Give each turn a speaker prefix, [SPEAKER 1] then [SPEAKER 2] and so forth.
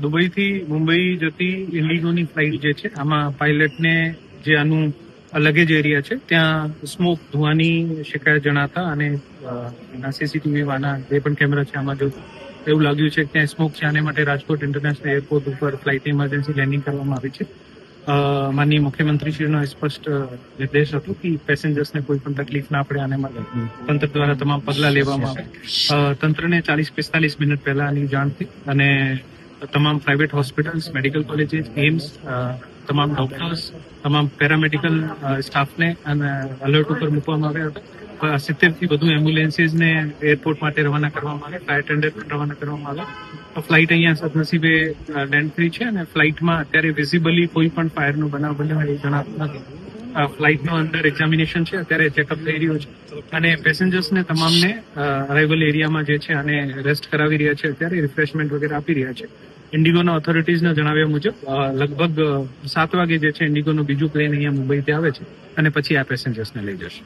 [SPEAKER 1] દુબઈથી મુંબઈ જતી ઇન્ડિગોની ફ્લાઇટ જે છે આમાં પાયલટને જે આનું લગેજ એરિયા છે ત્યાં સ્મોક ધુવાની શિકાયત જણાતા અને સીસીટીવી વાના જે પણ કેમેરા છે આમાં જો એવું લાગ્યું છે કે ત્યાં સ્મોક છે. આને માટે રાજકોટ ઇન્ટરનેશનલ એરપોર્ટ ઉપર ફ્લાઇટની ઇમરજન્સી લેન્ડિંગ કરવામાં આવી છે. માનનીય મુખ્યમંત્રીશ્રીનો સ્પષ્ટ નિર્દેશ હતો કે પેસેન્જર્સને કોઈ પણ તકલીફ ના પડે આને માટે તંત્ર દ્વારા તમામ પગલાં લેવામાં આવે. તંત્રને 40-45 મિનિટ પહેલા આની જાણ થઈ અને તમામ private hospitals, medical colleges, AIIMS, તમામ ડોક્ટર્સ, તમામ પેરામેડિકલ સ્ટાફને અને અલર્ટ ઉપર મૂકવામાં આવ્યા હતા. 70 થી વધુ એમ્બ્યુલન્સીસને એરપોર્ટ માટે રવાના કરવામાં આવે, ફાયર ટેન્ડર પણ રવાના કરવામાં આવે. ફ્લાઇટ અહીંયા સદનસીબે લેન્ડ થઈ છે અને ફ્લાઇટમાં અત્યારે વિઝિબલી કોઈ પણ ફાયરનો બનાવ બન્યો હોય એ જણાતું નથી. ફ્લાઇટનો અંડર એક્ઝામિનેશન છે, અત્યારે ચેકઅપ થઈ રહ્યું છે અને પેસેન્જર્સને તમામને અરાઇવલ એરિયામાં જે છે આને રેસ્ટ કરાવી રહ્યા છે, અત્યારે રિફ્રેશમેન્ટ વગેરે આપી રહ્યા છે. ઇન્ડિગોના ઓથોરિટીઝના જણાવ્યા મુજબ લગભગ 7 વાગે જે છે ઇન્ડિગોનું બીજું પ્લેન અહીંયા મુંબઈથી આવે છે અને પછી આ પેસેન્જર્સને લઈ જશે.